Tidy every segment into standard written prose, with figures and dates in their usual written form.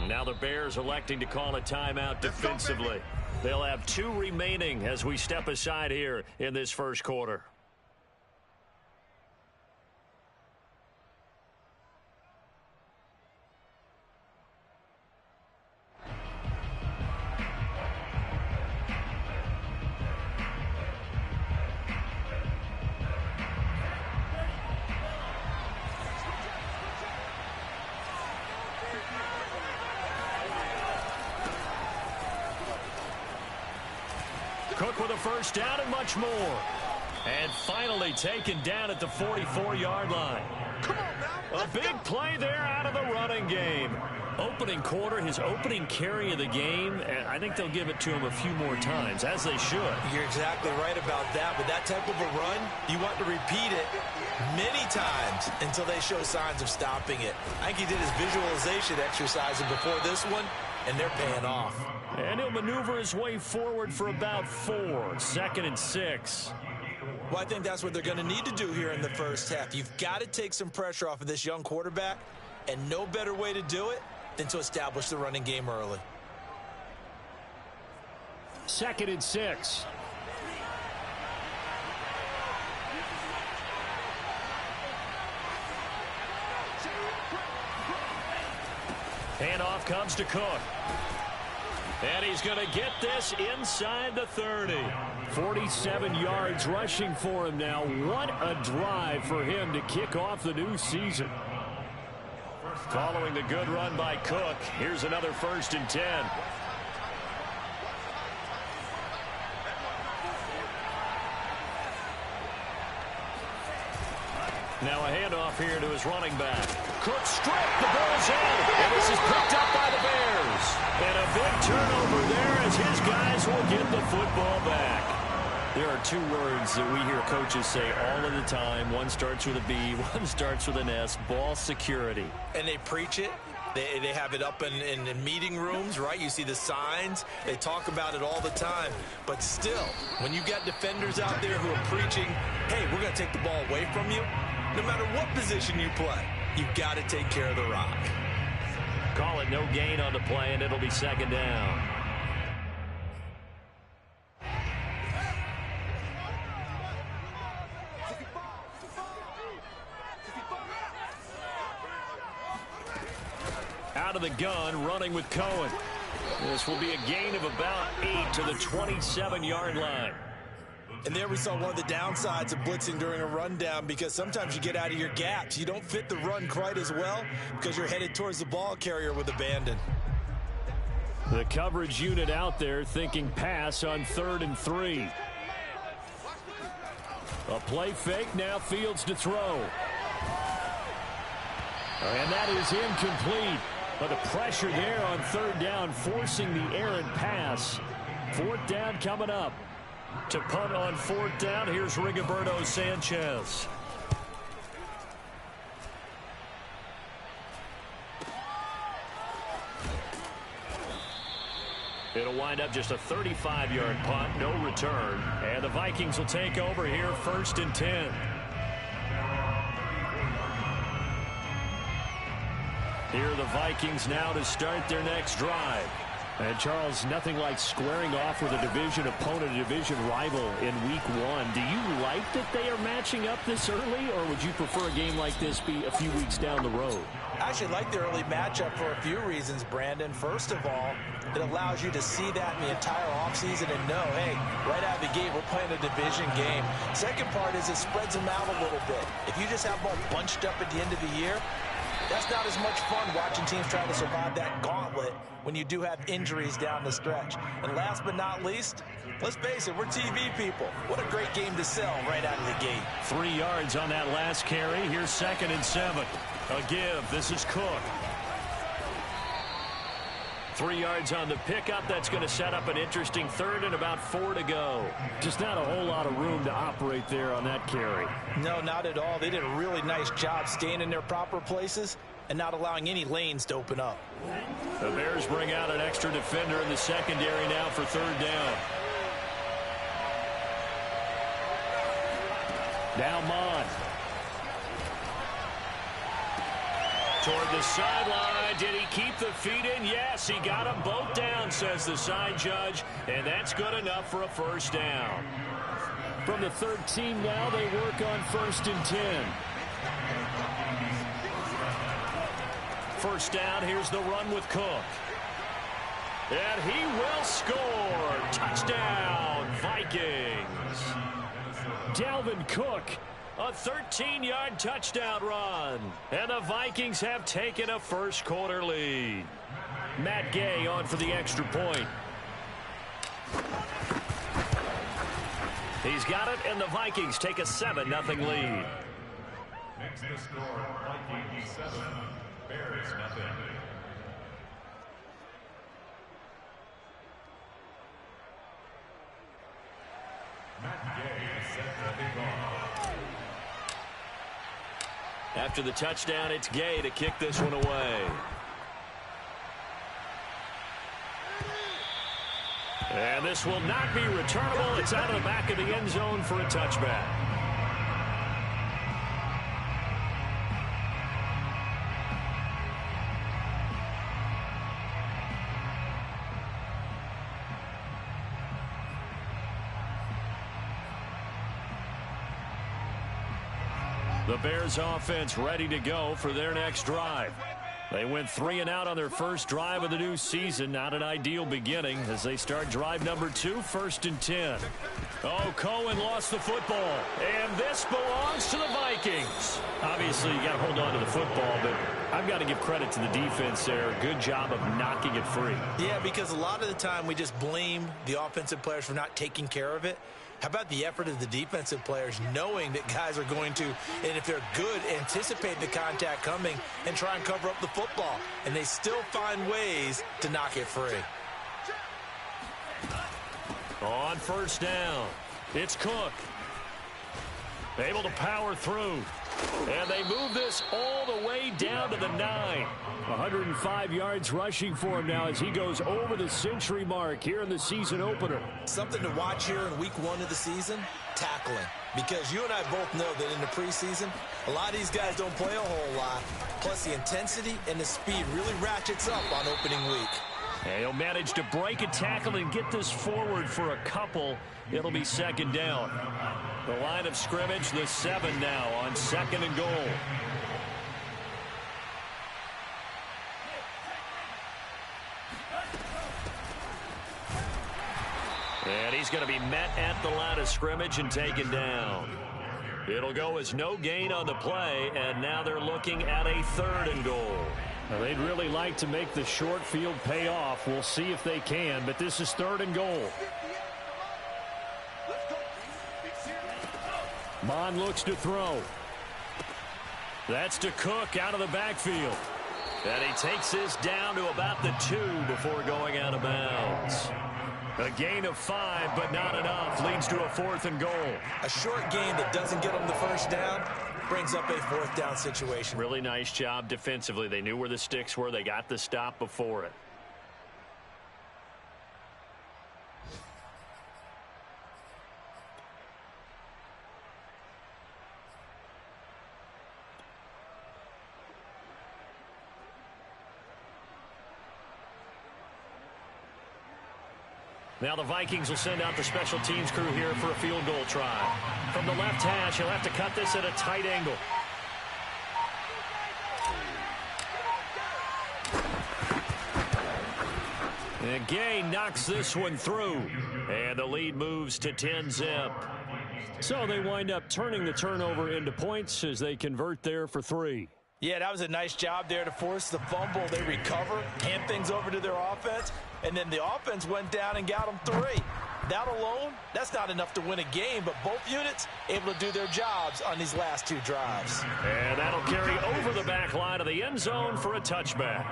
Now the Bears electing to call a timeout defensively. They'll have 2 remaining as we step aside here in this first quarter. Cook with a first down and much more. And finally taken down at the 44-yard line. A big play there out of the running game. Opening quarter, his opening carry of the game, and I think they'll give it to him a few more times, as they should. You're exactly right about that. With that type of a run, you want to repeat it many times until they show signs of stopping it. I think he did his visualization exercises before this one, and they're paying off. And he'll maneuver his way forward for about 4. 2nd and 6. Well, I think that's what they're going to need to do here in the first half. You've got to take some pressure off of this young quarterback, and no better way to do it than to establish the running game early. 2nd and 6. Handoff comes to Cook. And he's going to get this inside the 30. 47 yards rushing for him now. What a drive for him to kick off the new season. Following the good run by Cook, here's another 1st and 10. Now a handoff here to his running back. Cook stripped, the ball's in, and this is picked up by the Bears. And a big turnover there as his guys will get the football back. There are 2 words that we hear coaches say all of the time. One starts with a B, one starts with an S, ball security. And they preach it. They have it up in meeting rooms, right? You see the signs. They talk about it all the time. But still, when you got defenders out there who are preaching, hey, we're going to take the ball away from you, no matter what position you play, you've got to take care of the rock. Call it no gain on the play, and it'll be 2nd down. Out of the gun, running with Cohen. This will be a gain of about 8 to the 27-yard line. And there we saw one of the downsides of blitzing during a rundown, because sometimes you get out of your gaps. You don't fit the run quite as well because you're headed towards the ball carrier with abandon. The coverage unit out there thinking pass on 3rd and 3. A play fake, now Fields to throw. And that is incomplete. But the pressure there on 3rd down, forcing the errant pass. 4th down coming up. To punt on 4th down, here's Rigoberto Sanchez. It'll wind up just a 35-yard punt, no return. And the Vikings will take over here, 1st and 10. Here are the Vikings now to start their next drive. And, Charles, nothing like squaring off with a division opponent, a division rival in Week 1. Do you like that they are matching up this early, or would you prefer a game like this be a few weeks down the road? I actually like the early matchup for a few reasons, Brandon. First of all, it allows you to see that in the entire offseason and know, hey, right out of the gate, we're playing a division game. Second part is it spreads them out a little bit. If you just have them all bunched up at the end of the year, that's not as much fun watching teams try to survive that gauntlet when you do have injuries down the stretch. And last but not least, let's face it, we're TV people. What a great game to sell right out of the gate. 3 yards on that last carry. Here's 2nd and 7. A give. This is Cook. 3 yards on the pickup. That's going to set up an interesting 3rd and about 4 to go. Just not a whole lot of room to operate there on that carry. No, not at all. They did a really nice job staying in their proper places and not allowing any lanes to open up. The Bears bring out an extra defender in the secondary now for 3rd down. Now Mond. Toward the sideline. Did he keep the feet in? Yes, he got them both down, says the side judge. And that's good enough for a first down. From the 13 now, they work on 1st and 10. First down, here's the run with Cook. And he will score. Touchdown, Vikings. Dalvin Cook. A 13-yard touchdown run. And the Vikings have taken a first-quarter lead. Matt Gay on for the extra point. He's got it, and the Vikings take a 7-0 lead. Next to score, Vikings 7, Bears nothing. Matt Gay is set to kick off. After the touchdown, it's Gay to kick this one away. And this will not be returnable. It's out of the back of the end zone for a touchback. The Bears offense ready to go for their next drive. They went 3 and out on their first drive of the new season. Not an ideal beginning as they start drive number 2, 1st and 10. Oh, Cohen lost the football. And this belongs to the Vikings. Obviously, you got to hold on to the football, but I've got to give credit to the defense there. Good job of knocking it free. Yeah, because a lot of the time we just blame the offensive players for not taking care of it. How about the effort of the defensive players knowing that guys are going to, and if they're good, anticipate the contact coming and try and cover up the football. And they still find ways to knock it free. On first down, it's Cook. Able to power through. And they move this all the way down to the 9. 105 yards rushing for him now as he goes over the century mark here in the season opener. Something to watch here in week 1 of the season, tackling. Because you and I both know that in the preseason, a lot of these guys don't play a whole lot. Plus the intensity and the speed really ratchets up on opening week. And he'll manage to break a tackle and get this forward for a couple. It'll be 2nd down. The line of scrimmage, the 7 now on 2nd and goal. And he's going to be met at the line of scrimmage and taken down. It'll go as no gain on the play, and now they're looking at a 3rd and goal. Now, they'd really like to make the short field pay off. We'll see if they can, but this is 3rd and goal. Mon looks to throw. That's to Cook out of the backfield. And he takes this down to about the 2 before going out of bounds. A gain of 5, but not enough. Leads to a 4th and goal. A short gain that doesn't get them the first down brings up a 4th down situation. Really nice job defensively. They knew where the sticks were. They got the stop before it. Now the Vikings will send out the special teams crew here for a field goal try. From the left hash, he'll have to cut this at a tight angle. And Gay knocks this one through. And the lead moves to 10-zip. So they wind up turning the turnover into points as they convert there for 3. Yeah, that was a nice job there to force the fumble. They recover, hand things over to their offense, and then the offense went down and got them 3. That alone, that's not enough to win a game, but both units able to do their jobs on these last 2 drives. And that'll carry over the back line of the end zone for a touchback.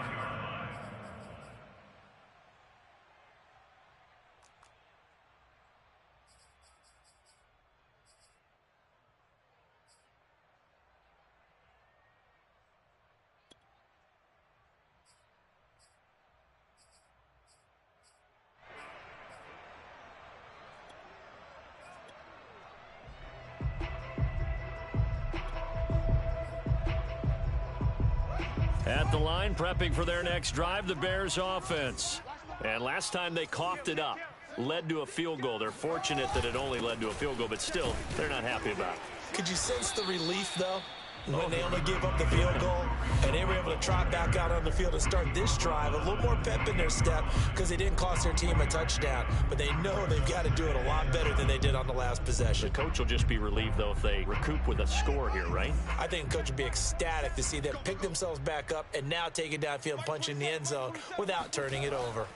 At the line, prepping for their next drive, the Bears offense. And last time they coughed it up, led to a field goal. They're fortunate that it only led to a field goal, but still, they're not happy about it. Could you sense the relief, though, when they only gave up the field goal and they were able to trot back out on the field and start this drive? A little more pep in their step because they didn't cost their team a touchdown, but they know they've got to do it a lot better than they did on the last possession. The coach will just be relieved, though, if they recoup with a score here, right? I think the coach would be ecstatic to see them pick themselves back up and now take it downfield and punch in the end zone without turning it over.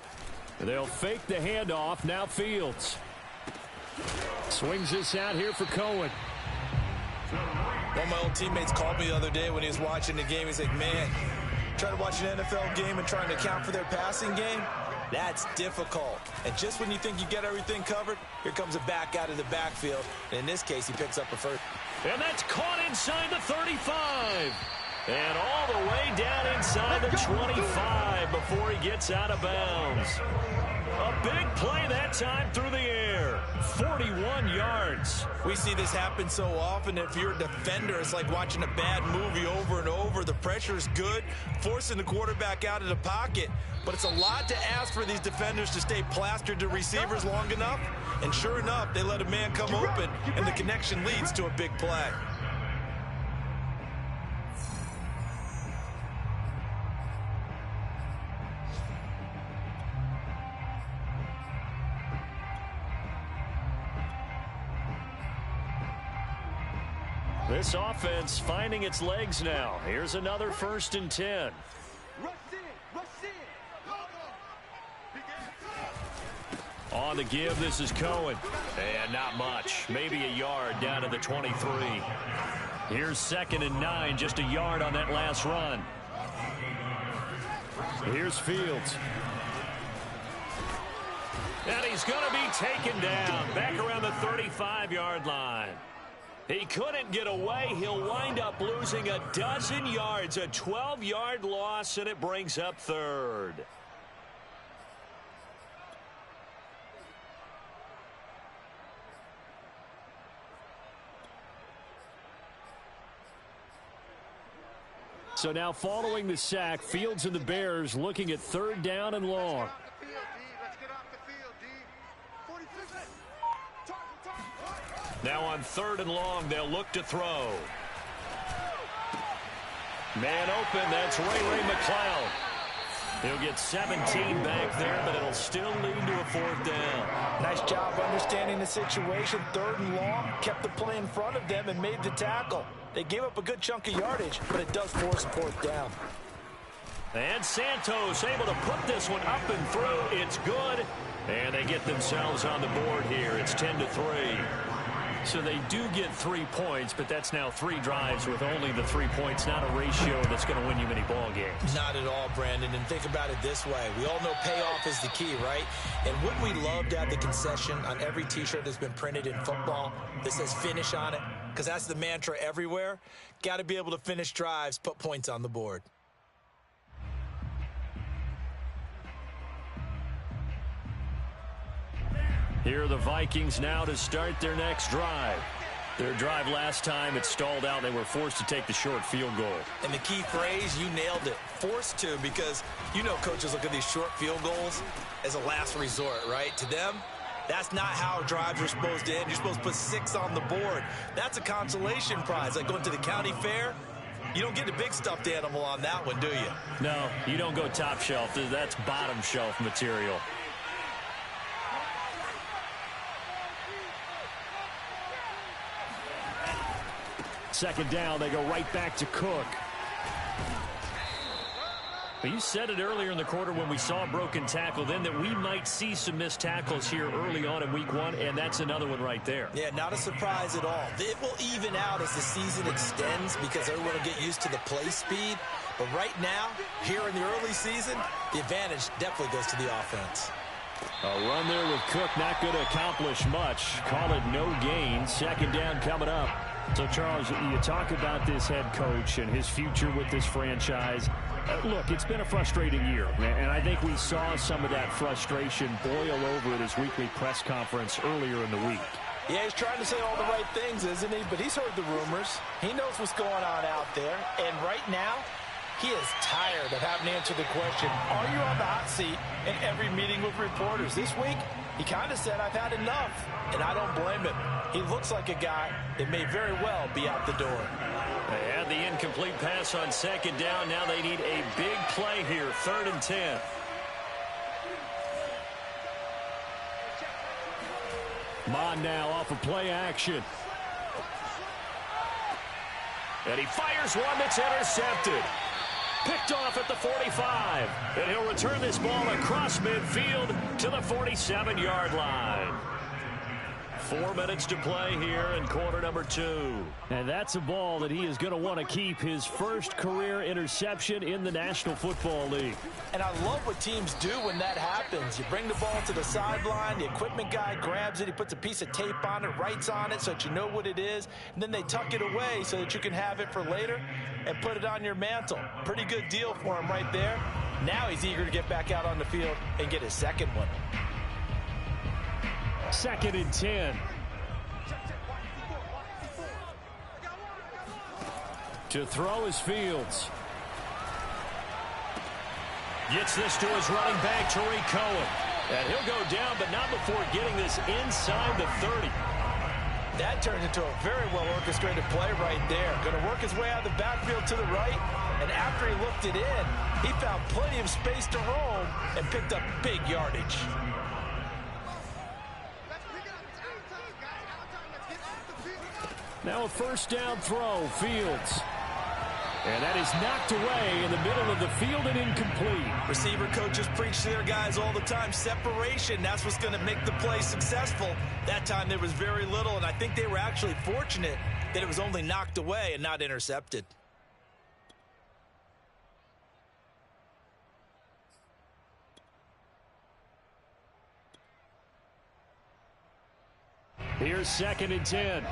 They'll fake the handoff. Now Fields swings this out here for Cohen. One of my old teammates called me the other day when he was watching the game. He's like, man, trying to watch an NFL game and trying to account for their passing game, that's difficult. And just when you think you get everything covered, here comes a back out of the backfield. And in this case, he picks up a first. And that's caught inside the 35. And all the way down inside the 25 before he gets out of bounds. A big play that time through the air. 41 yards. We see this happen so often. If you're a defender, it's like watching a bad movie over and over. The pressure's good, forcing the quarterback out of the pocket. But it's a lot to ask for these defenders to stay plastered to receivers long enough. And sure enough, they let a man come open, and the connection leads to a big play. This offense finding its legs now. Here's another 1st and 10. On the give, this is Cohen. And not much. Maybe a yard down to the 23. Here's 2nd and 9, just a yard on that last run. Here's Fields. And he's going to be taken down back around the 35-yard line. He couldn't get away. He'll wind up losing a dozen yards, a 12-yard loss, and it brings up 3rd. So now following the sack, Fields and the Bears looking at 3rd down and long. Now on 3rd and long, they'll look to throw. Man open, that's Ray McCloud. He'll get 17 back there, but it'll still lead to a 4th down. Nice job understanding the situation. 3rd and long, kept the play in front of them and made the tackle. They gave up a good chunk of yardage, but it does force a 4th down. And Santos able to put this one up and through. It's good. And they get themselves on the board here. It's 10-3. So they do get 3 points, but that's now 3 drives with only the 3 points, not a ratio that's going to win you many ball games. Not at all, Brandon. And think about it this way. We all know payoff is the key, right? And wouldn't we love to have the concession on every T-shirt that's been printed in football that says finish on it? Because that's the mantra everywhere. Got to be able to finish drives, put points on the board. Here are the Vikings now to start their next drive. Their drive last time, it stalled out. They were forced to take the short field goal. And the key phrase, you nailed it. Forced to, because you know coaches look at these short field goals as a last resort, right? To them, that's not how drives are supposed to end. You're supposed to put 6 on the board. That's a consolation prize. Like going to the county fair, you don't get the big stuffed animal on that one, do you? No, you don't go top shelf. That's bottom shelf material. Second down, they go right back to Cook. But you said it earlier in the quarter when we saw a broken tackle then that we might see some missed tackles here early on in week 1, and that's another one right there. Yeah, not a surprise at all. It will even out as the season extends because everyone will get used to the play speed. But right now, here in the early season, the advantage definitely goes to the offense. A run there with Cook, not going to accomplish much. Call it no gain. Second down coming up. So, Charles, you talk about this head coach and his future with this franchise. Look, it's been a frustrating year, and I think we saw some of that frustration boil over at his weekly press conference earlier in the week. Yeah, he's trying to say all the right things, isn't he? But he's heard the rumors. He knows what's going on out there. And right now, He is tired of having to answer the question, are you on the hot seat, in every meeting with reporters. This week, he kind of said, I've had enough, and I don't blame him. He looks like a guy that may very well be out the door. They had the incomplete pass on second down. Now they need a big play here, 3rd and 10. Mon now off of play action. And he fires one that's intercepted. Picked off at the 45. And he'll return this ball across midfield to the 47-yard line. 4 minutes to play here in quarter number 2. And that's a ball that he is going to want to keep, his first career interception in the National Football League. And I love what teams do when that happens. You bring the ball to the sideline, the equipment guy grabs it, he puts a piece of tape on it, writes on it so that you know what it is, and then they tuck it away so that you can have it for later and put it on your mantle. Pretty good deal for him right there. Now he's eager to get back out on the field and get his second one. 2nd and 10. To throw is Fields. Gets this to his running back, Tariq Cohen. And he'll go down, but not before getting this inside the 30. That turns into a very well-orchestrated play right there. Going to work his way out of the backfield to the right, and after he looked it in, he found plenty of space to roam and picked up big yardage. Now a 1st down throw, Fields. And that is knocked away in the middle of the field and incomplete. Receiver coaches preach to their guys all the time. Separation, that's what's going to make the play successful. That time there was very little, and I think they were actually fortunate that it was only knocked away and not intercepted. Here's 2nd and 10.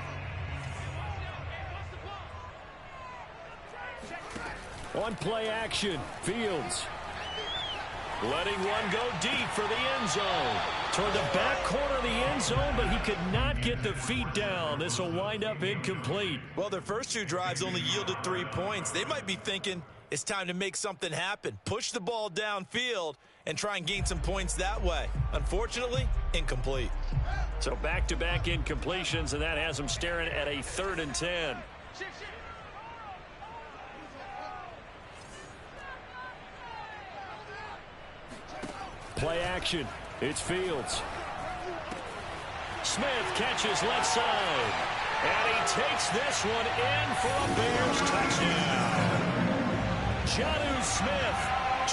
On play action, Fields. Letting one go deep for the end zone. Toward the back corner of the end zone, but he could not get the feet down. This will wind up incomplete. Well, their first 2 drives only yielded 3 points. They might be thinking it's time to make something happen. Push the ball downfield and try and gain some points that way. Unfortunately, incomplete. So back-to-back incompletions, and that has them staring at a 3rd and 10. Play action. It's Fields. Smith catches left side. And he takes this one in for a Bears touchdown. Jonnu Smith,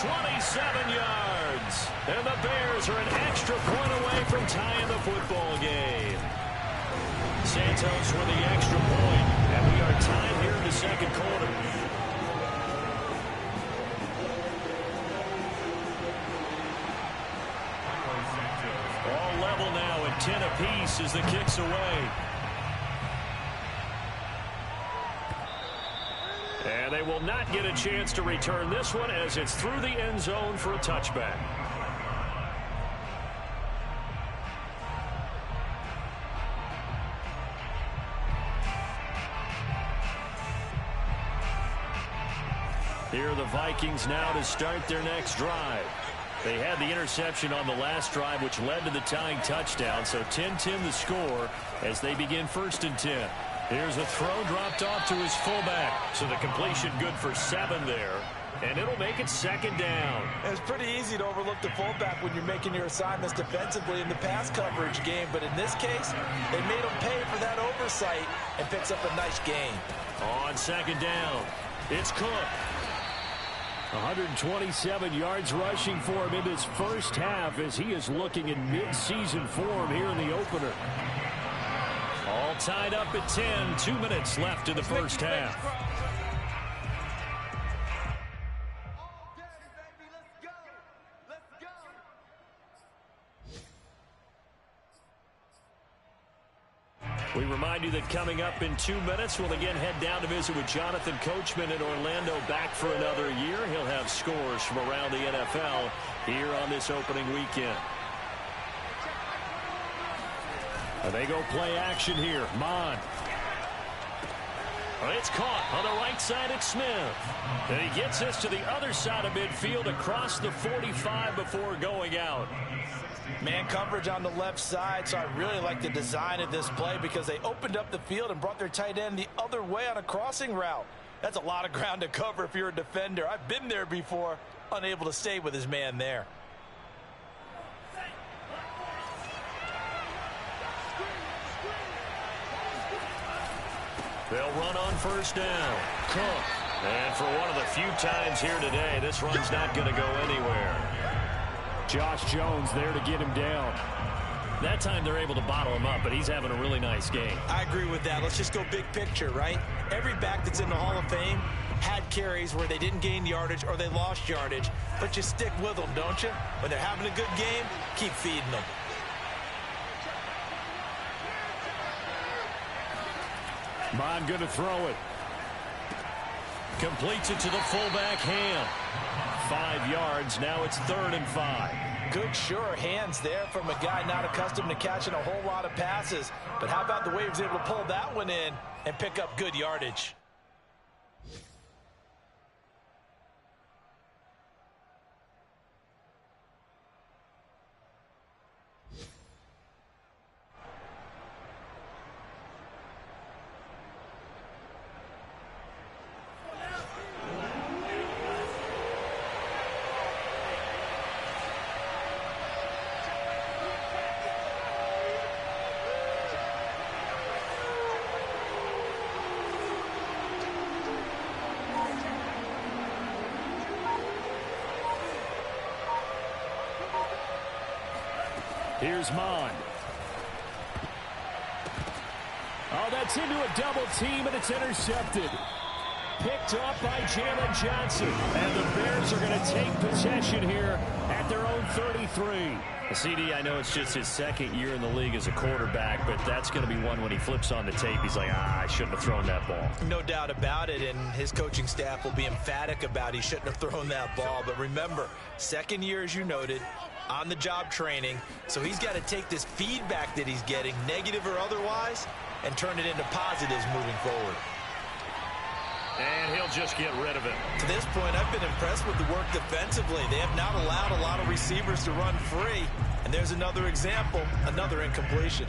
27 yards. And the Bears are an extra point away from tying the football game. Santos with the extra point. And we are tied here in the 2nd quarter. All level now at 10 apiece as the kick's away. And they will not get a chance to return this one as it's through the end zone for a touchback. Here are the Vikings now to start their next drive. They had the interception on the last drive, which led to the tying touchdown. So 10-10 the score as they begin 1st and 10. Here's a throw dropped off to his fullback. So the completion good for 7 there. And it'll make it 2nd down. It's pretty easy to overlook the fullback when you're making your assignments defensively in the pass coverage game. But in this case, they made him pay for that oversight and picks up a nice gain. On 2nd down, it's Cook. 127 yards rushing for him in this first half as he is looking in mid-season form here in the opener. All tied up at 10. 2 minutes left in the first half. We remind you that coming up in 2 minutes, we'll again head down to visit with Jonathan Coachman in Orlando, back for another year. He'll have scores from around the NFL here on this opening weekend. And they go play action here. Mon. It's caught on the right side at Smith. And he gets this to the other side of midfield across the 45 before going out. Man coverage on the left side, so I really like the design of this play because they opened up the field and brought their tight end the other way on a crossing route. That's a lot of ground to cover if you're a defender. I've been there before, unable to stay with his man there. They'll run on first down. Cook. And for one of the few times here today, this run's not going to go anywhere. Josh Jones there to get him down. That time they're able to bottle him up, but he's having a really nice game. I agree with that. Let's just go big picture, right? Every back that's in the Hall of Fame had carries where they didn't gain yardage or they lost yardage, but you stick with them, don't you? When they're having a good game, keep feeding them. Bond going to throw it. Completes it to the fullback, Ham. 5 yards. Now it's 3rd and 5. Good, sure hands there from a guy not accustomed to catching a whole lot of passes. But how about the way he was able to pull that one in and pick up good yardage? Here's Mond. Oh, that's into a double team, and it's intercepted. Picked up by Jalen Johnson. And the Bears are going to take possession here at their own 33. CD, I know it's just his 2nd year in the league as a quarterback, but that's going to be one when he flips on the tape. He's like, I shouldn't have thrown that ball. No doubt about it, and his coaching staff will be emphatic about he shouldn't have thrown that ball. But remember, 2nd year, as you noted, on-the-job training, so he's got to take this feedback that he's getting, negative or otherwise, and turn it into positives moving forward. And he'll just get rid of it. To this point, I've been impressed with the work defensively. They have not allowed a lot of receivers to run free. And there's another example, another incompletion.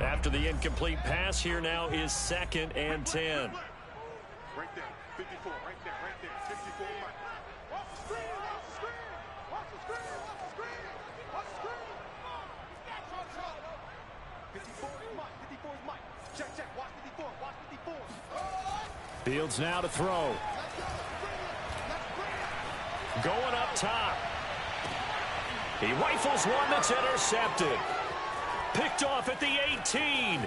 After the incomplete pass, here now is 2nd and 10. Right there, 54, right there, 54, Mike. Watch the screen, watch the screen, watch the screen, watch the screen, watch the screen. 54 is Mike, 54 is Mike. Check, watch 54, watch 54. Fields now to throw. Going up top. He rifles one that's intercepted. Picked off at the 18.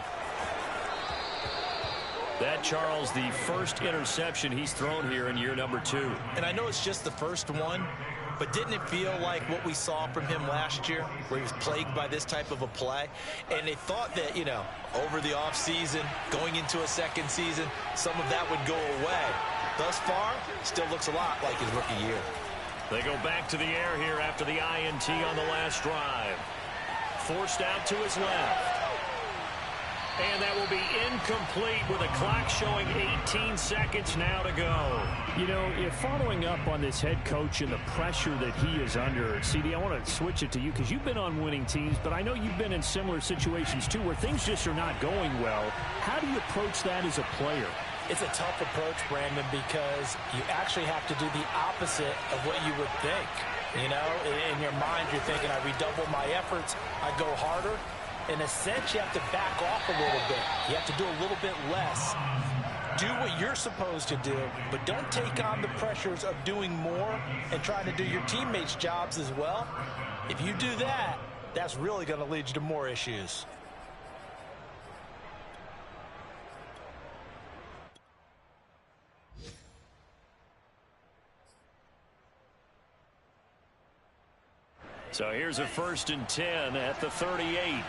That, Charles, the first interception he's thrown here in year number 2. And I know it's just the first one, but didn't it feel like what we saw from him last year, where he was plagued by this type of a play? And they thought that, you know, over the offseason, going into a 2nd season, some of that would go away. Thus far, still looks a lot like his rookie year. They go back to the air here after the INT on the last drive. Forced out to his left. And that will be incomplete with a clock showing 18 seconds now to go. You know, if following up on this head coach and the pressure that he is under, CD, I want to switch it to you because you've been on winning teams, but I know you've been in similar situations too where things just are not going well. How do you approach that as a player? It's a tough approach, Brandon, because you actually have to do the opposite of what you would think. You know, in your mind, you're thinking, I redouble my efforts, I go harder. In a sense, you have to back off a little bit. You have to do a little bit less. Do what you're supposed to do, but don't take on the pressures of doing more and trying to do your teammates' jobs as well. If you do that, that's really going to lead you to more issues. So here's a 1st and 10 at the 38.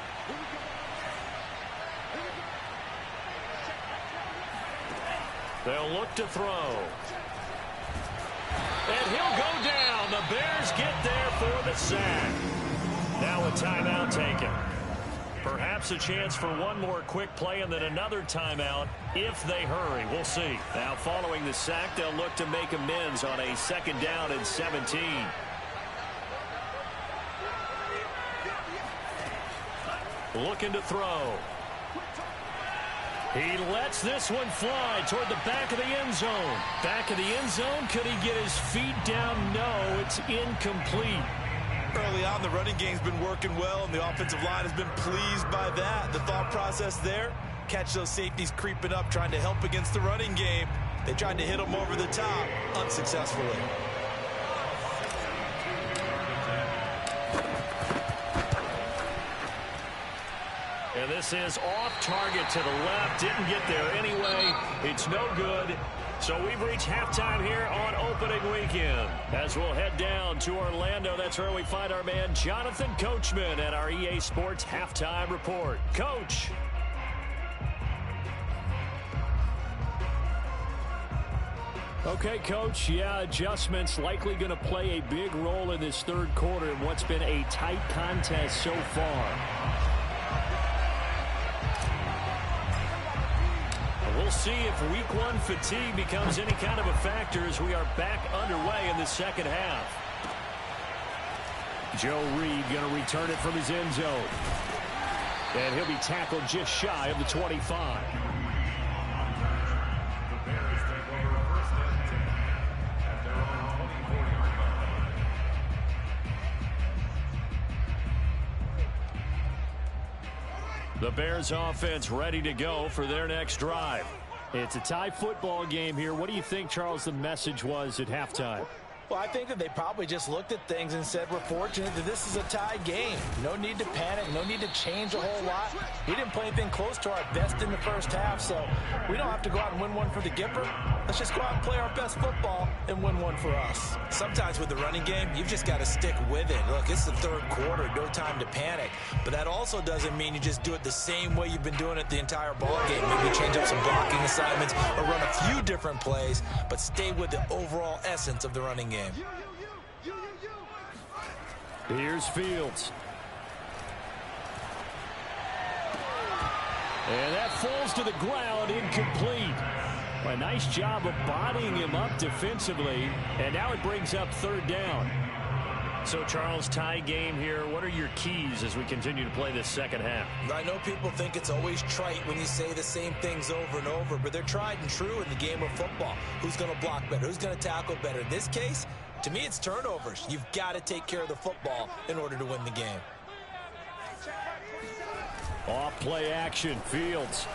They'll look to throw. And he'll go down. The Bears get there for the sack. Now a timeout taken. Perhaps a chance for one more quick play and then another timeout if they hurry. We'll see. Now following the sack, they'll look to make amends on a 2nd down and 17. Looking to throw. He lets this one fly toward the back of the end zone. Back of the end zone. Could he get his feet down? No, it's incomplete. Early on, the running game's been working well, and the offensive line has been pleased by that. The thought process there, catch those safeties creeping up, trying to help against the running game. They tried to hit them over the top, unsuccessfully. And this is off target to the left. Didn't get there anyway. It's no good. So we've reached halftime here on opening weekend. As we'll head down to Orlando, that's where we find our man Jonathan Coachman at our EA Sports Halftime Report. Coach. Okay, Coach, yeah, adjustments likely going to play a big role in this third quarter in what's been a tight contest so far. We'll see if week one fatigue becomes any kind of a factor as we are back underway in the second half. Joe Reed going to return it from his end zone. And he'll be tackled just shy of the 25. The Bears offense ready to go for their next drive. It's a tie football game here. What do you think, Charles, the message was at halftime? Well, I think that they probably just looked at things and said, we're fortunate that this is a tie game. No need to panic. No need to change a whole lot. We didn't play anything close to our best in the first half, so we don't have to go out and win one for the Gipper. Let's just go out and play our best football and win one for us. Sometimes with the running game, you've just got to stick with it. Look, it's the third quarter. No time to panic. But that also doesn't mean you just do it the same way you've been doing it the entire ball game. Maybe change up some blocking assignments or run a few different plays, but stay with the overall essence of the running game. Here's Fields. And that falls to the ground, incomplete. A nice job of bodying him up defensively, and now it brings up 3rd down. So, Charles, tie game here. What are your keys as we continue to play this second half? I know people think it's always trite when you say the same things over and over, but they're tried and true in the game of football. Who's going to block better? Who's going to tackle better? In this case, to me, it's turnovers. You've got to take care of the football in order to win the game. Off play action, Fields.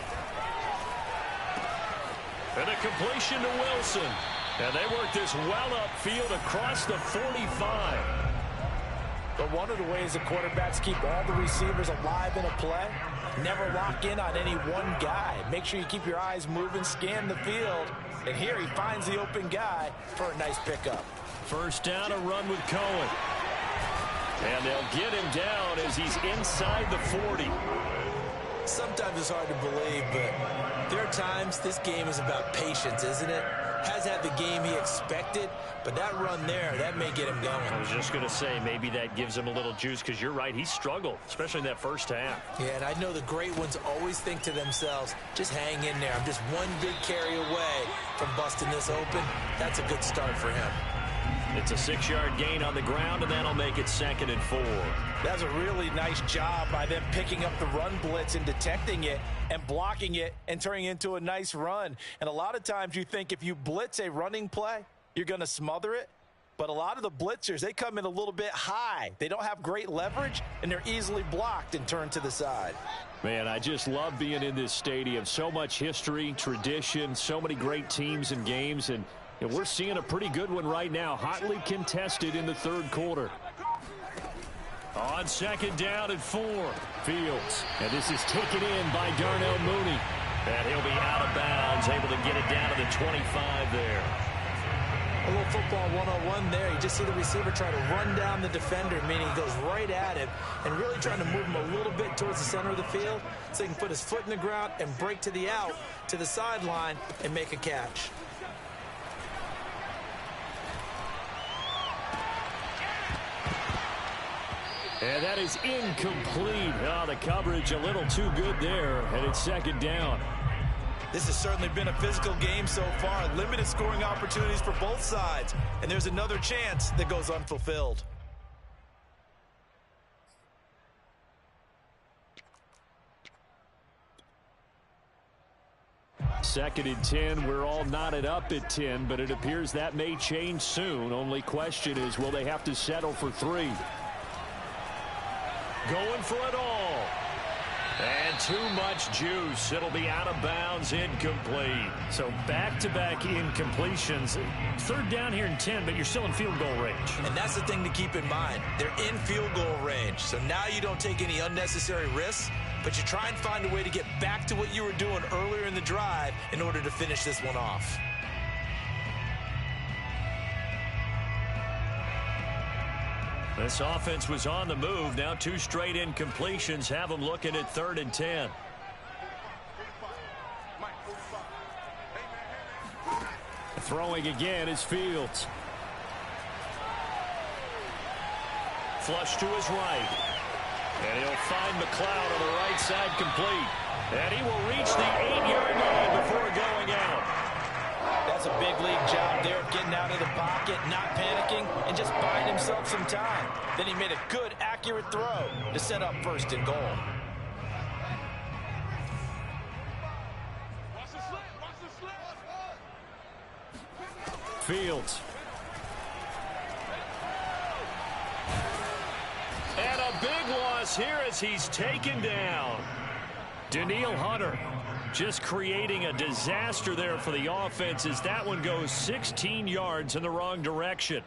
And a completion to Wilson. And they work this well upfield across the 45. But one of the ways the quarterbacks keep all the receivers alive in a play, never lock in on any one guy. Make sure you keep your eyes moving, scan the field. And here he finds the open guy for a nice pickup. First down, a run with Cohen. And they'll get him down as he's inside the 40. Sometimes it's hard to believe, but there are times this game is about patience, isn't it? Has had the game he expected, but that run there, that may get him going. I was just going to say, maybe that gives him a little juice, because you're right, he struggled, especially in that first half. Yeah, and I know the great ones always think to themselves, just hang in there. I'm just one big carry away from busting this open. That's a good start for him. It's a 6-yard gain on the ground, and that'll make it 2nd and 4. That's a really nice job by them picking up the run blitz and detecting it and blocking it and turning it into a nice run. And a lot of times you think if you blitz a running play, you're going to smother it. But a lot of the blitzers, they come in a little bit high. They don't have great leverage, and they're easily blocked and turned to the side. Man, I just love being in this stadium. So much history, tradition, so many great teams and games, and we're seeing a pretty good one right now, hotly contested in the third quarter. On 2nd down and 4. Fields, and this is taken in by Darnell Mooney. And he'll be out of bounds, able to get it down to the 25 there. A little football 101 there. You just see the receiver try to run down the defender, meaning he goes right at him and really trying to move him a little bit towards the center of the field so he can put his foot in the ground and break to the out, to the sideline, and make a catch. And that is incomplete. Oh, the coverage a little too good there, and it's second down. This has certainly been a physical game so far. Limited scoring opportunities for both sides. And there's another chance that goes unfulfilled. Second and 10. We're all knotted up at 10, but it appears that may change soon. Only question is, will they have to settle for 3? Going for it all. And too much juice. It'll be out of bounds, incomplete. So back-to-back incompletions. Third down here in 10, but you're still in field goal range. And that's the thing to keep in mind. They're in field goal range. So now you don't take any unnecessary risks, but you try and find a way to get back to what you were doing earlier in the drive in order to finish this one off. This offense was on the move. Now 2 straight incompletions have them looking at 3rd and 10. Throwing again is Fields. Flush to his right. And he'll find McLeod on the right side complete. And he will reach the 8-yard line before going out. That's a big league job there of getting out of the pocket, not panicking, and just buying himself some time. Then he made a good, accurate throw to set up 1st and goal. Fields. And a big loss here as he's taken down. Daniil Hunter just creating a disaster there for the offense as that one goes 16 yards in the wrong direction.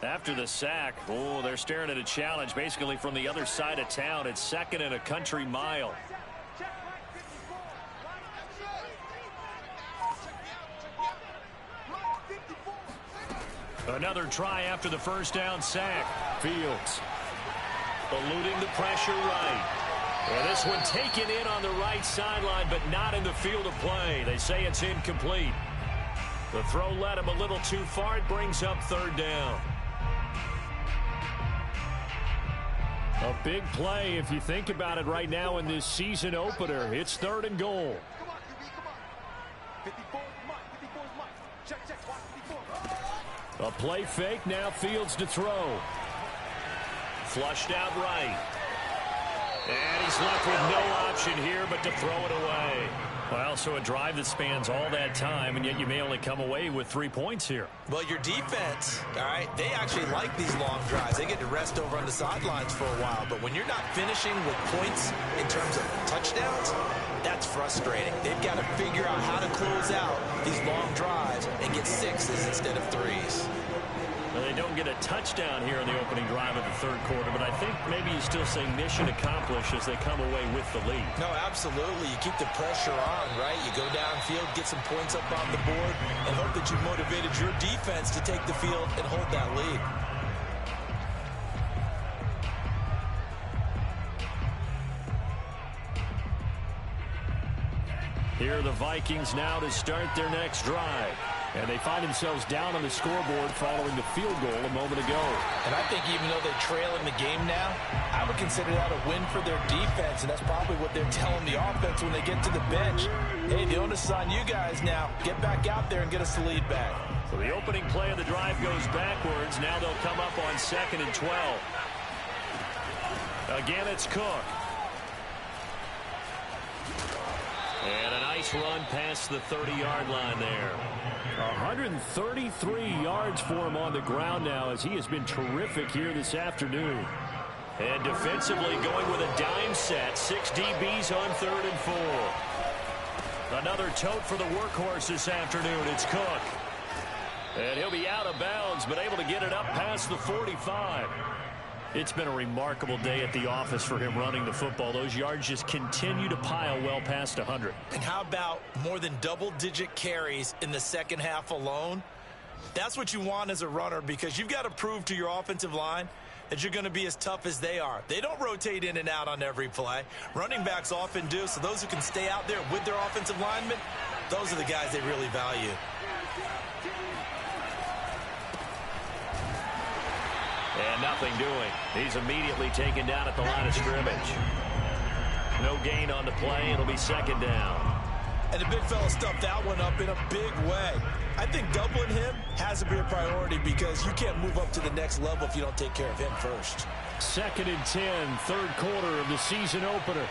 After the sack, oh, they're staring at a challenge basically from the other side of town. It's 2nd and a country mile. Another try after the 1st down sack. Fields eluding the pressure right. And this one taken in on the right sideline, but not in the field of play. They say it's incomplete. The throw led him a little too far. It brings up 3rd down. A big play if you think about it right now in this season opener. It's 3rd and goal. A play fake, now Fields to throw. Flushed out right. And he's left with no option here but to throw it away. Well, so a drive that spans all that time, and yet you may only come away with 3 points here. Well, your defense, all right, they actually like these long drives. They get to rest over on the sidelines for a while. But when you're not finishing with points in terms of touchdowns, that's frustrating. They've got to figure out how to close out these long drives and get 6s instead of 3s. Well, they don't get a touchdown here in the opening drive of the 3rd quarter, but I think maybe you still say mission accomplished as they come away with the lead. No, absolutely. You keep the pressure on, right? You go downfield, get some points up on the board, and hope that you've motivated your defense to take the field and hold that lead. Here are the Vikings now to start their next drive. And they find themselves down on the scoreboard following the field goal a moment ago. And I think even though they're trailing the game now, I would consider that a win for their defense, and that's probably what they're telling the offense when they get to the bench. Hey, the onus is on you guys now. Get back out there and get us the lead back. So the opening play of the drive goes backwards. Now they'll come up on 2nd and 12. Again, it's Cook. And a nice run past the 30-yard line there. 133 yards for him on the ground now as he has been terrific here this afternoon. And defensively going with a dime set. 6 DBs on 3rd and 4. Another tote for the workhorse this afternoon. It's Cook. And he'll be out of bounds, but able to get it up past the 45. It's been a remarkable day at the office for him running the football. Those yards just continue to pile well past 100. And how about more than double-digit carries in the second half alone? That's what you want as a runner, because you've got to prove to your offensive line that you're going to be as tough as they are. They don't rotate in and out on every play. Running backs often do, so those who can stay out there with their offensive linemen, those are the guys they really value. And nothing doing. He's immediately taken down at the line of scrimmage. No gain on the play. It'll be second down. And the big fella stuffed that one up in a big way. I think doubling him has to be a priority because you can't move up to the next level if you don't take care of him first. 2nd and 10, third quarter of the season opener.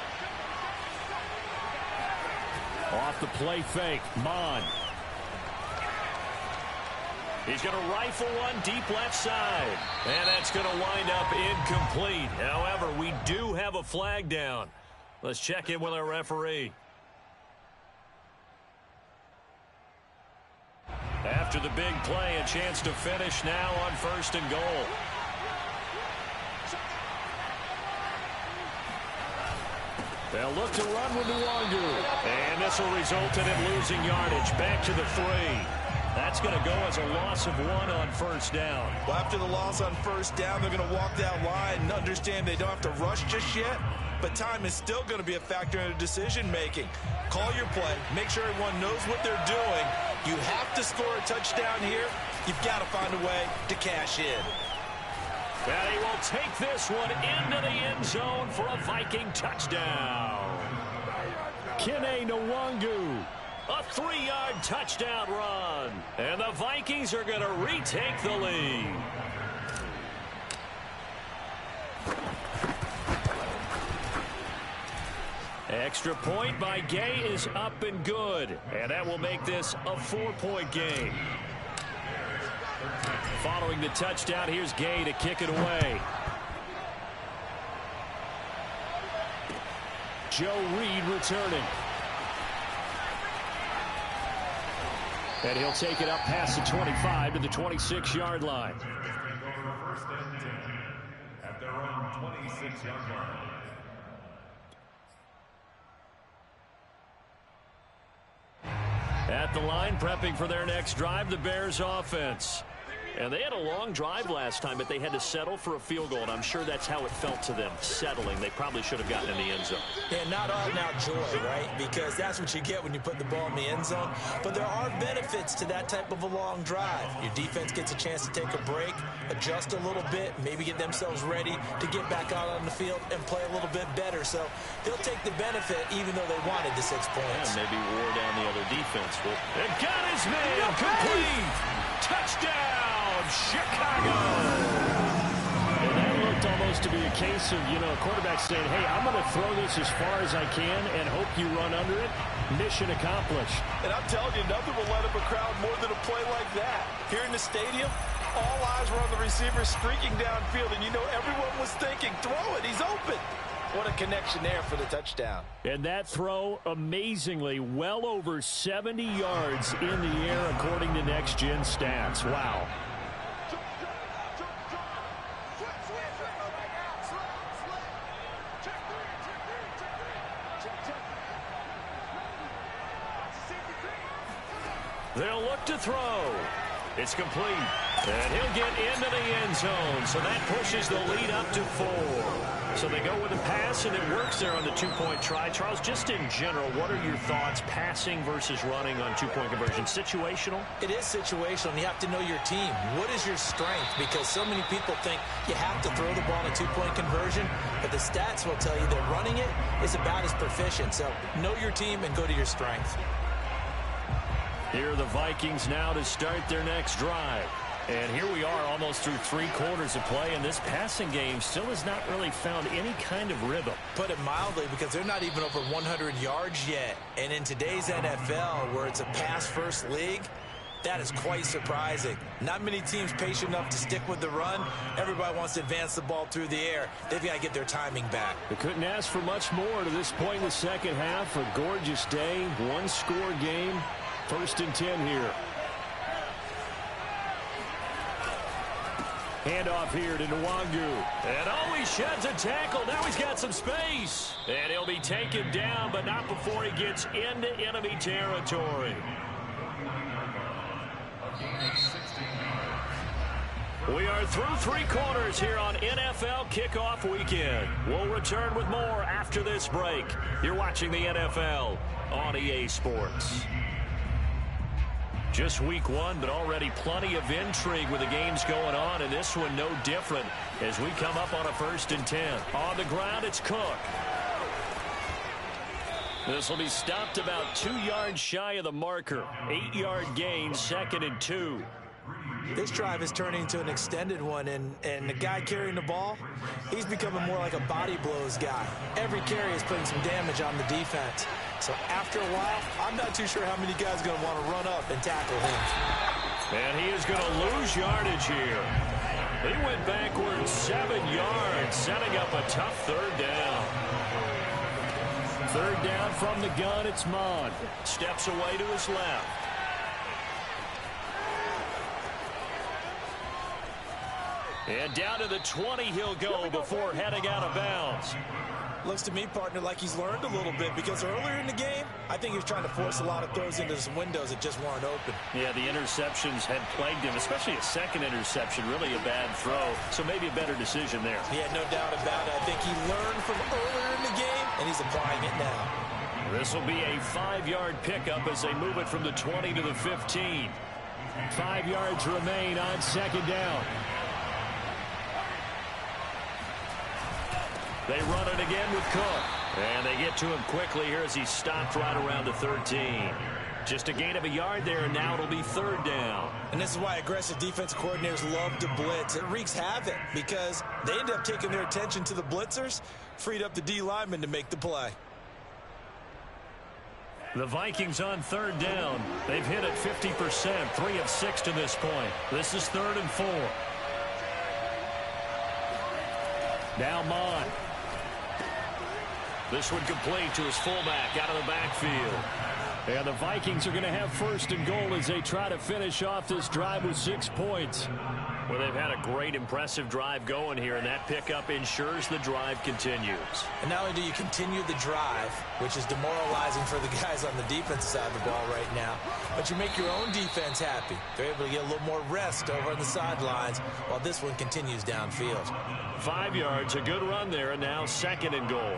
Off the play fake, Mon. He's going to rifle one deep left side. And that's going to wind up incomplete. However, we do have a flag down. Let's check in with our referee. After the big play, a chance to finish now on 1st and goal. They'll look to run with Nwangu. And this will result in him losing yardage. Back to the 3. That's going to go as a loss of 1 on 1st down. Well, after the loss on 1st down, they're going to walk that line and understand they don't have to rush just yet. But time is still going to be a factor in decision-making. Call your play. Make sure everyone knows what they're doing. You have to score a touchdown here. You've got to find a way to cash in. And he will take this one into the end zone for a Viking touchdown. Kene Nwangu. A 3-yard touchdown run. And the Vikings are going to retake the lead. Extra point by Gay is up and good. And that will make this a 4-point game. Following the touchdown, here's Gay to kick it away. Joe Reed returning. And he'll take it up past the 25 to the 26-yard line. First and 10 at their own 26-yard line. At the line, prepping for their next drive, the Bears offense. And they had a long drive last time, but they had to settle for a field goal, and I'm sure that's how it felt to them, settling. They probably should have gotten in the end zone. Yeah, not all now joy, right? Because that's what you get when you put the ball in the end zone. But there are benefits to that type of a long drive. Your defense gets a chance to take a break, adjust a little bit, maybe get themselves ready to get back out on the field and play a little bit better. So they'll take the benefit even though they wanted the 6 points. And maybe wore down the other defense. And got his man complete. Touchdown, Chicago. And that looked almost to be a case of, a quarterback saying, hey, I'm going to throw this as far as I can and hope you run under it. Mission accomplished. And I'm telling you, nothing will let up a crowd more than a play like that. Here in the stadium, all eyes were on the receiver streaking downfield, and everyone was thinking, throw it, he's open. What a connection there for the touchdown. And that throw, amazingly, well over 70 yards in the air, according to Next Gen Stats. Wow. They'll look to throw. It's complete. And he'll get into the end zone. So that pushes the lead up to 4. So they go with a pass, and it works there on the 2-point try. Charles, just in general, what are your thoughts passing versus running on 2-point conversion? Situational? It is situational, and you have to know your team. What is your strength? Because so many people think you have to throw the ball in a 2-point conversion, but the stats will tell you that running it is about as proficient. So know your team and go to your strength. Here are the Vikings now to start their next drive. And here we are almost through 3 quarters of play, and this passing game still has not really found any kind of rhythm. Put it mildly, because they're not even over 100 yards yet. And in today's NFL, where it's a pass-first league, that is quite surprising. Not many teams patient enough to stick with the run. Everybody wants to advance the ball through the air. They've got to get their timing back. They couldn't ask for much more to this point in the second half. A gorgeous day, 1-score game. 1st and 10 here. Handoff here to Nwangu. And he sheds a tackle. Now he's got some space. And he'll be taken down, but not before he gets into enemy territory. We are through three quarters here on NFL Kickoff Weekend. We'll return with more after this break. You're watching the NFL on EA Sports. Just week one, but already plenty of intrigue with the games going on, and this one no different as we come up on a 1st and 10. On the ground, it's Cook. This will be stopped about 2 yards shy of the marker. 8-yard gain, 2nd and 2. This drive is turning into an extended one, and the guy carrying the ball, he's becoming more like a body blows guy. Every carry is putting some damage on the defense. So after a while, I'm not too sure how many guys are going to want to run up and tackle him. And he is going to lose yardage here. He went backwards 7 yards, setting up a tough 3rd down. 3rd down from the gun, it's Mond. Steps away to his left. And down to the 20 he'll go before heading out of bounds. Looks to me, partner, like he's learned a little bit, because earlier in the game, I think he was trying to force a lot of throws into some windows that just weren't open. Yeah, the interceptions had plagued him, especially a second interception, really a bad throw. So maybe a better decision there. Yeah, no doubt about it. I think he learned from earlier in the game, and he's applying it now. This will be a 5-yard pickup as they move it from the 20 to the 15. 5 yards remain on 2nd down. They run it again with Cook. And they get to him quickly here as he's stopped right around the 13. Just a gain of a yard there, and now it'll be 3rd down. And this is why aggressive defensive coordinators love to blitz. It wreaks havoc because they end up taking their attention to the blitzers, freed up the D lineman to make the play. The Vikings on 3rd down. They've hit it 50%, 3 of 6 to this point. This is 3rd and 4. Now Mond. This one complete to his fullback out of the backfield. And the Vikings are going to have 1st and goal as they try to finish off this drive with 6 points. Well, they've had a great, impressive drive going here, and that pickup ensures the drive continues. And not only do you continue the drive, which is demoralizing for the guys on the defensive side of the ball right now, but you make your own defense happy. They're able to get a little more rest over on the sidelines while this one continues downfield. 5 yards, a good run there, and now 2nd and goal.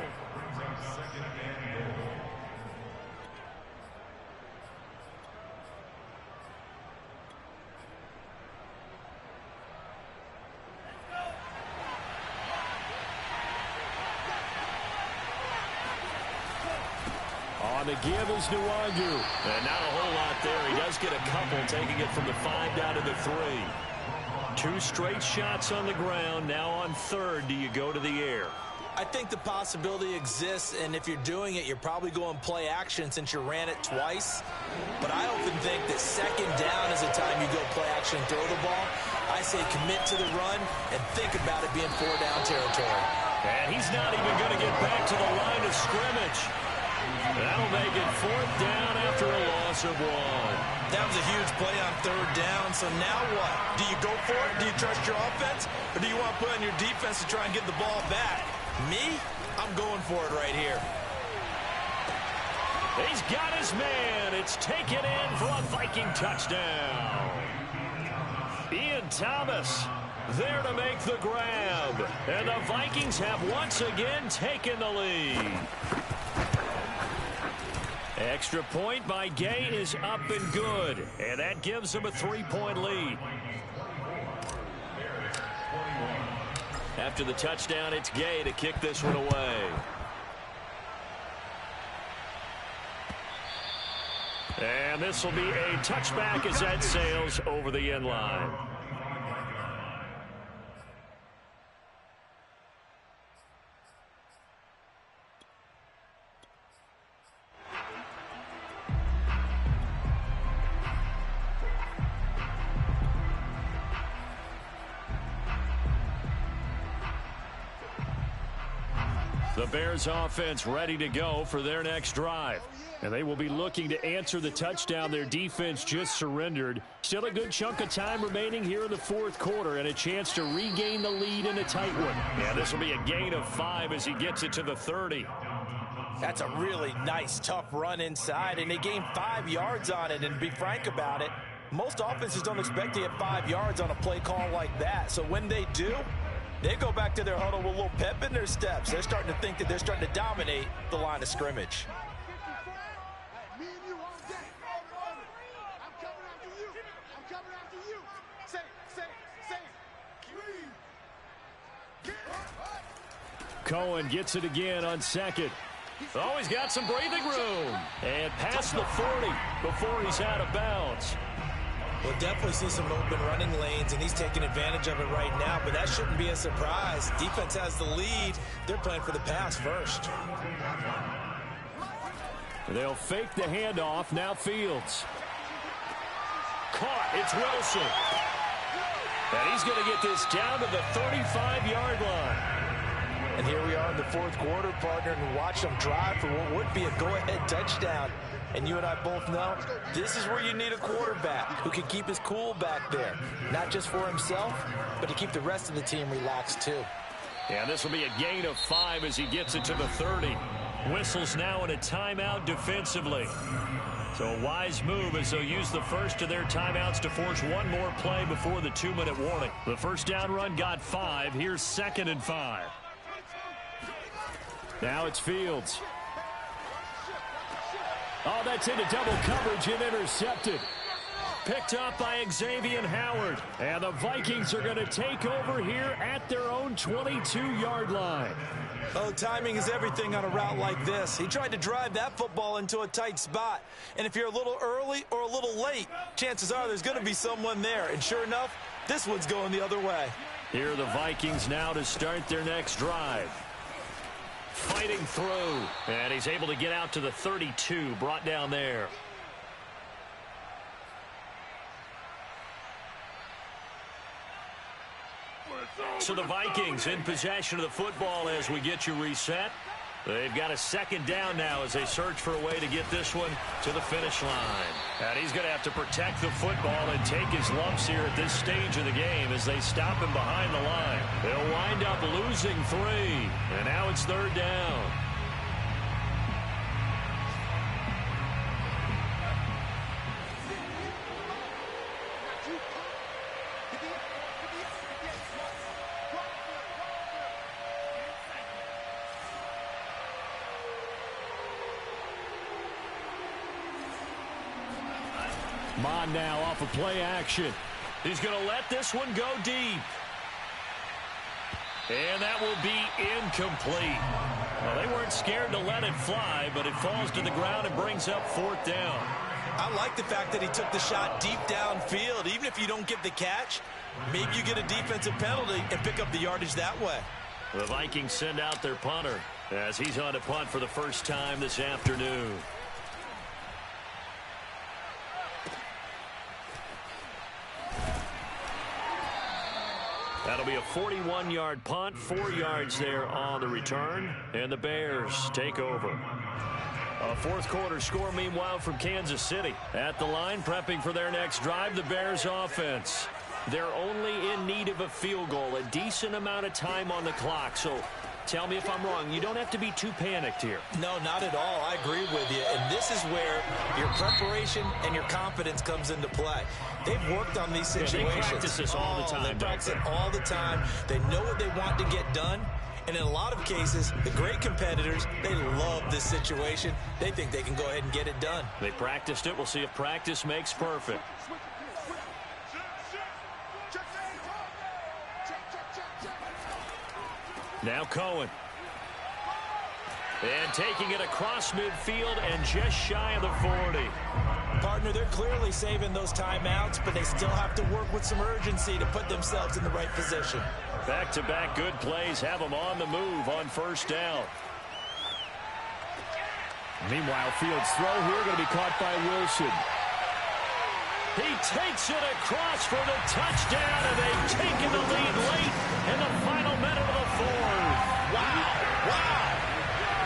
On the give is Nwangu. And not a whole lot there. He does get a couple, taking it from the 5 down to the 3. 2 straight shots on the ground. Now on 3rd, do you go to the air? I think the possibility exists, and if you're doing it, you're probably going play action since you ran it twice. But I often think that 2nd down is the time you go play action and throw the ball. I say commit to the run and think about it being 4-down territory. And he's not even going to get back to the line of scrimmage. That'll make it 4th down after a loss of 1. That was a huge play on 3rd down, so now what? Do you go for it? Do you trust your offense? Or do you want to put on your defense to try and get the ball back? Me? I'm going for it right here. He's got his man. It's taken in for a Viking touchdown. Ian Thomas there to make the grab. And the Vikings have once again taken the lead. Extra point by Gay is up and good. And that gives them a 3-point lead. After the touchdown, it's Gay to kick this one away. And this will be a touchback as that sails over the end line. The Bears offense ready to go for their next drive. And they will be looking to answer the touchdown their defense just surrendered. Still a good chunk of time remaining here in the 4th quarter and a chance to regain the lead in a tight one. Yeah, this will be a gain of 5 as he gets it to the 30. That's a really nice, tough run inside, and they gained 5 yards on it. And to be frank about it, Most offenses don't expect to get 5 yards on a play call like that. So when they do, they go back to their huddle with a little pep in their steps. They're starting to think that they're starting to dominate the line of scrimmage. Me and you all day. I'm coming after you. I'm coming after you. Say. Cohen gets it again on second. Oh, he's got some breathing room. And past the 40 before he's out of bounds. We'll definitely see some open running lanes, and he's taking advantage of it right now, but that shouldn't be a surprise. Defense has the lead. They're playing for the pass first. They'll fake the handoff. Now Fields. Caught. It's Wilson. And he's going to get this down to the 35-yard line. And here we are in the fourth quarter, partner, and watch them drive for what would be a go-ahead touchdown. And you and I both know this is where you need a quarterback who can keep his cool back there. Not just for himself, but to keep the rest of the team relaxed too. Yeah, this will be a gain of 5 as he gets it to the 30. Whistles now in a timeout defensively. So a wise move as they'll use the first of their timeouts to force one more play before the 2-minute warning. The first down run got 5. Here's 2nd and 5. Now it's Fields. Oh, that's into double coverage and intercepted. Picked up by Xavier Howard. And the Vikings are going to take over here at their own 22-yard line. Oh, timing is everything on a route like this. He tried to drive that football into a tight spot. And if you're a little early or a little late, chances are there's going to be someone there. And sure enough, this one's going the other way. Here are the Vikings now to start their next drive. Fighting through. And he's able to get out to the 32, brought down there. So the Vikings in possession of the football as we get you reset. They've got a 2nd down now as they search for a way to get this one to the finish line. And he's going to have to protect the football and take his lumps here at this stage of the game as they stop him behind the line. They'll wind up losing 3. And now it's 3rd down. Mon now off of play action. He's going to let this one go deep. And that will be incomplete. Well, they weren't scared to let it fly, but it falls to the ground and brings up 4th down. I like the fact that he took the shot deep downfield. Even if you don't get the catch, maybe you get a defensive penalty and pick up the yardage that way. The Vikings send out their punter as he's on to punt for the first time this afternoon. That'll be a 41-yard punt, 4 yards there on the return, and the Bears take over. A fourth quarter score, meanwhile, from Kansas City. At the line, prepping for their next drive, the Bears offense. They're only in need of a field goal, a decent amount of time on the clock. So tell me if I'm wrong. You don't have to be too panicked here. No, not at all. I agree with you. And this is where your preparation and your confidence comes into play. They've worked on these situations. Yeah, they practice this all the time. They practice it all the time. They know what they want to get done. And in a lot of cases, the great competitors, they love this situation. They think they can go ahead and get it done. They practiced it. We'll see if practice makes perfect. Now Cohen. And taking it across midfield and just shy of the 40. Partner, they're clearly saving those timeouts, but they still have to work with some urgency to put themselves in the right position. Back-to-back good plays have them on the move on first down. Meanwhile, Fields' throw here going to be caught by Wilson. He takes it across for the touchdown, and they've taken the lead late in the final minute of the fourth. Wow, wow,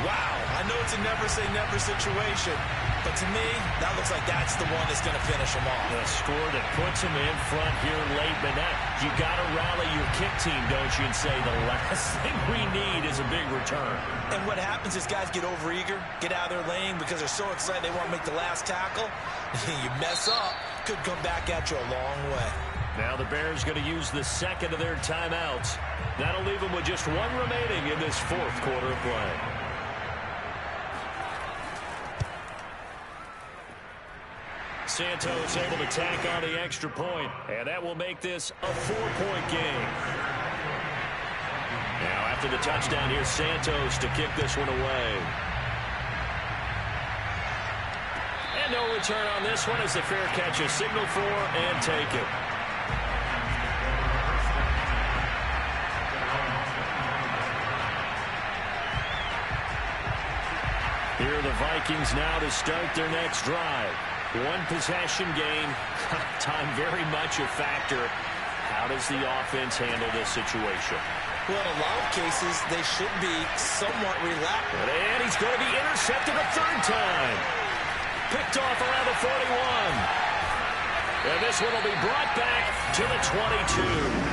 wow. I know it's a never-say-never situation, but to me, that looks like that's the one that's going to finish them off. The score that puts them in front here late, but that you got to rally your kick team, don't you, and say the last thing we need is a big return. And what happens is guys get overeager, get out of their lane because they're so excited they want to make the last tackle. You mess up, could come back at you a long way. Now the Bears going to use the second of their timeouts. That'll leave them with just one remaining in this fourth quarter of play. Santos able to tack on the extra point, and that will make this a 4-point game. Now after the touchdown, here's Santos to kick this one away. And no return on this one as the fair catch is signaled for and taken. Here are the Vikings now to start their next drive. One possession game. Time very much a factor. How does the offense handle this situation? Well, in a lot of cases, they should be somewhat relaxed. And he's going to be intercepted a third time. Picked off around the 41. And this one will be brought back to the 22.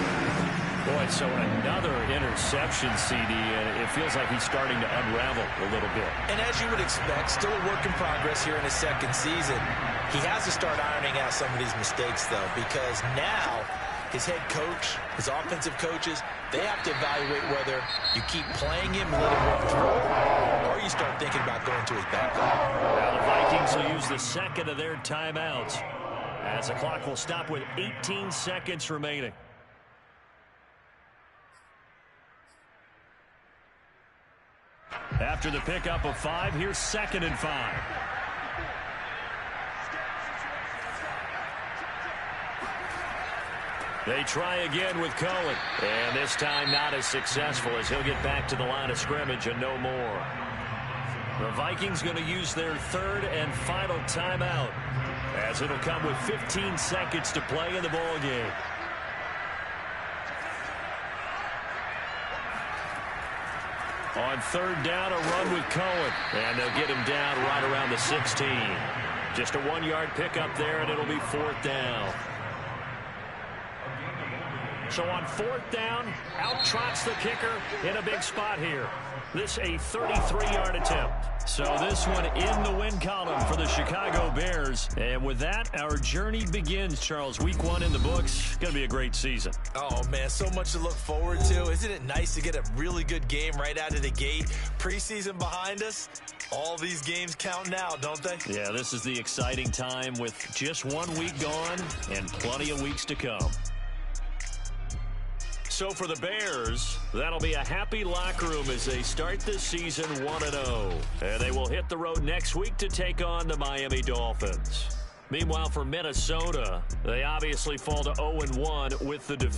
Boy, so another interception, CD, and it feels like he's starting to unravel a little bit. And as you would expect, still a work in progress here in his second season. He has to start ironing out some of these mistakes, though, because now his head coach, his offensive coaches, they have to evaluate whether you keep playing him and let him work through it, or you start thinking about going to his backup. Now the Vikings will use the second of their timeouts, as the clock will stop with 18 seconds remaining. After the pickup of 5, here's 2nd and 5. They try again with Cohen. And this time not as successful as he'll get back to the line of scrimmage and no more. The Vikings going to use their third and final timeout, as it'll come with 15 seconds to play in the ball game. On third down, a run with Cohen. And they'll get him down right around the 16. Just a 1-yard pickup there, and it'll be 4th down. So on 4th down, out trots the kicker in a big spot here. This a 33-yard attempt. So this one in the win column for the Chicago Bears. And with that, our journey begins, Charles. Week 1 in the books. Going to be a great season. Oh, man, so much to look forward to. Isn't it nice to get a really good game right out of the gate? Preseason behind us. All these games count now, don't they? Yeah, this is the exciting time with just 1 week gone and plenty of weeks to come. So for the Bears, that'll be a happy locker room as they start this season 1-0. And they will hit the road next week to take on the Miami Dolphins. Meanwhile, for Minnesota, they obviously fall to 0-1 with the